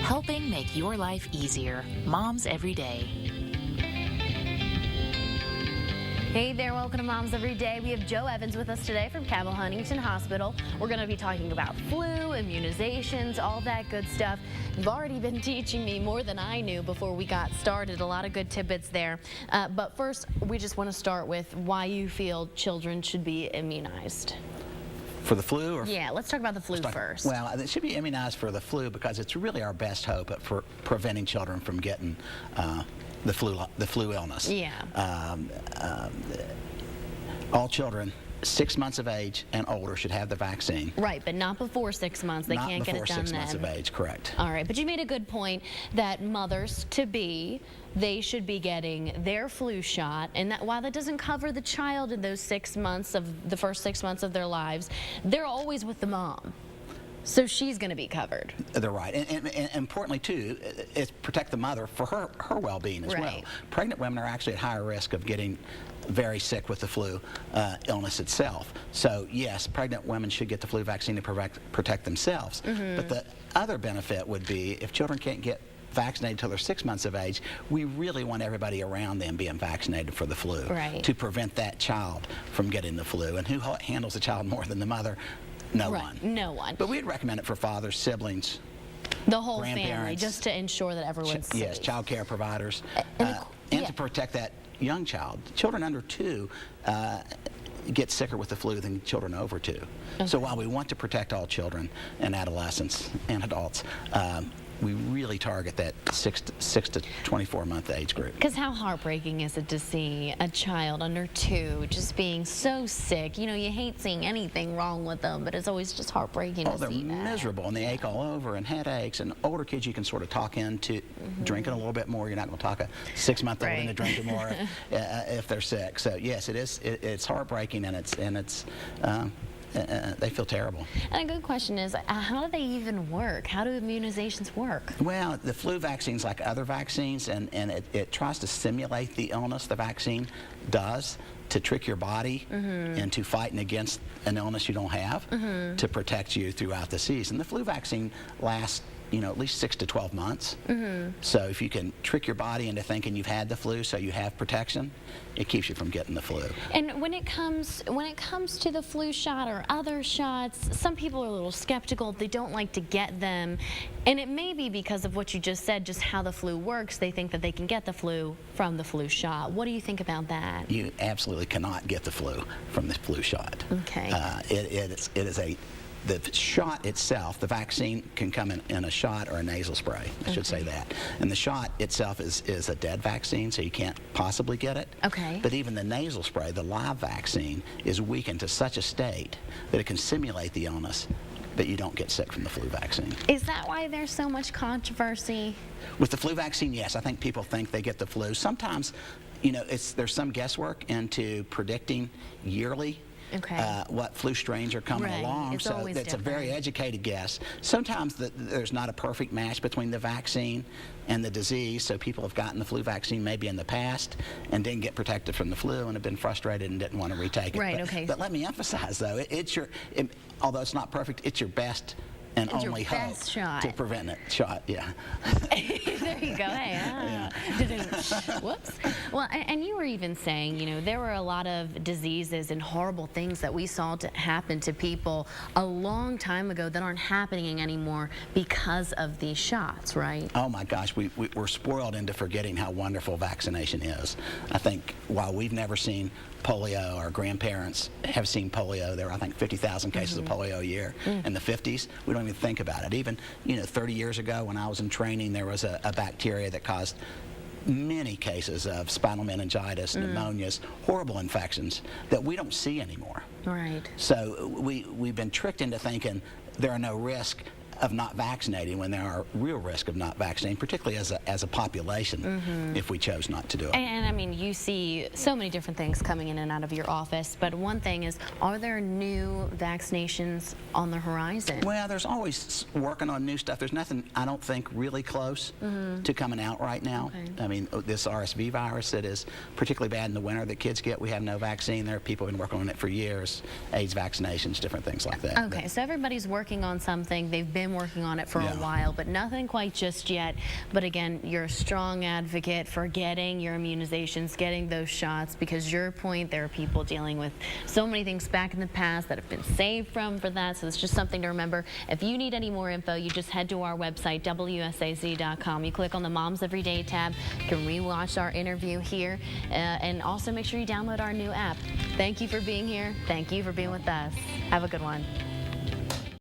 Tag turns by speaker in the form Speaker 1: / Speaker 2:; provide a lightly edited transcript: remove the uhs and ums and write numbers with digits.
Speaker 1: helping make your life easier. Moms Every Day.
Speaker 2: Hey there, welcome to Moms Every Day. We have Joe Evans with us today from Cabell Huntington Hospital. We're going to be talking about flu, immunizations, all that good stuff. You've already been teaching me more than I knew before we got started. A lot of good tidbits there. But first, we just want to start with why you feel children should be immunized.
Speaker 3: For the flu? Or
Speaker 2: yeah, let's talk about the flu first.
Speaker 3: Well, they should be immunized for the flu because it's really our best hope for preventing children from getting the flu illness.
Speaker 2: Yeah.
Speaker 3: All children 6 months of age and older should have the vaccine.
Speaker 2: Right, but not before 6 months. They can't get it done then.
Speaker 3: Not before 6 months of age, correct.
Speaker 2: All right, but you made a good point that mothers-to-be, they should be getting their flu shot, and that while that doesn't cover the child in those 6 months of the first 6 months of their lives, they're always with the mom. So she's going to be covered.
Speaker 3: They're right. And importantly, too, it's protect the mother for her well-being as well. Pregnant women are actually at higher risk of getting very sick with the flu illness itself. So, yes, pregnant women should get the flu vaccine to protect themselves. But the other benefit would be if children can't get vaccinated until they're 6 months of age, we really want everybody around them being vaccinated for the flu to prevent that child from getting the flu. And who handles the child more than the mother? No one.
Speaker 2: No one.
Speaker 3: But we'd recommend it for fathers, siblings,
Speaker 2: the whole family, just to ensure that everyone's safe.
Speaker 3: Yes, child care providers, and to protect that young child. Children under 2 get sicker with the flu than children over 2. So while we want to protect all children and adolescents and adults, we really target that 6 to 24-month age group.
Speaker 2: Because how heartbreaking is it to see a child under 2 just being so sick? You know, you hate seeing anything wrong with them, but it's always just heartbreaking to see that.
Speaker 3: Oh, they're miserable, and they ache all over, and headaches, and older kids you can sort of talk into drinking a little bit more. You're not going to talk a 6-month-old into drinking more if they're sick. So yes, it's heartbreaking, and it's they feel terrible.
Speaker 2: And a good question is, how do they even work? How do immunizations work?
Speaker 3: Well, the flu vaccine's like other vaccines, and it tries to simulate the illness the vaccine does to trick your body into fighting against an illness you don't have to protect you throughout the season. The flu vaccine lasts at least 6 to 12 months. So if you can trick your body into thinking you've had the flu so you have protection, it keeps you from getting the flu.
Speaker 2: And when it comes to the flu shot or other shots, some people are a little skeptical. They don't like to get them. And it may be because of what you just said, just how the flu works. They think that they can get the flu from the flu shot. What do you think about that?
Speaker 3: You absolutely cannot get the flu from the flu shot.
Speaker 2: Okay.
Speaker 3: The shot itself, the vaccine can come in a shot or a nasal spray, I should say that. And the shot itself is a dead vaccine, so you can't possibly get it.
Speaker 2: Okay.
Speaker 3: But even the nasal spray, the live vaccine, is weakened to such a state that it can simulate the illness, but you don't get sick from the flu vaccine.
Speaker 2: Is that why there's so much controversy?
Speaker 3: With the flu vaccine, yes. I think people think they get the flu. Sometimes, there's some guesswork into predicting yearly what flu strains are coming along, so that's a very educated guess. Sometimes there's not a perfect match between the vaccine and the disease, so people have gotten the flu vaccine maybe in the past and didn't get protected from the flu and have been frustrated and didn't want to retake it. But let me emphasize, though, although it's not perfect, it's your best and only hope to prevent it.
Speaker 2: There you go. Hey, whoops. Well, and you were even saying, there were a lot of diseases and horrible things that we saw happen to people a long time ago that aren't happening anymore because of these shots, right?
Speaker 3: Oh my gosh, we're spoiled into forgetting how wonderful vaccination is. I think while we've never seen polio, our grandparents have seen polio. There were, I think, 50,000 cases of polio a year in the 50s. We don't even think about it. Even, 30 years ago when I was in training, there was a bacteria that caused many cases of spinal meningitis, pneumonias, horrible infections that we don't see anymore.
Speaker 2: Right.
Speaker 3: So we've been tricked into thinking there are no risk of not vaccinating when there are real risk of not vaccinating, particularly as a population, if we chose not to do it.
Speaker 2: And I mean, you see so many different things coming in and out of your office, but one thing is, are there new vaccinations on the horizon?
Speaker 3: Well, there's always working on new stuff. There's nothing, I don't think, really close to coming out right now. I mean, this RSV virus that is particularly bad in the winter that kids get, we have no vaccine. There are people who've been working on it for years, AIDS vaccinations, different things like that.
Speaker 2: Okay, so everybody's working on something. They've been been working on it for a while, but nothing quite just yet. But again, you're a strong advocate for getting your immunizations, getting those shots, because your point, there are people dealing with so many things back in the past that have been saved for that. So it's just something to remember. If you need any more info, you just head to our website, WSAZ.com. You click on the Moms Everyday tab. You can rewatch our interview here, and also make sure you download our new app. Thank you for being here. Thank you for being with us. Have a good one.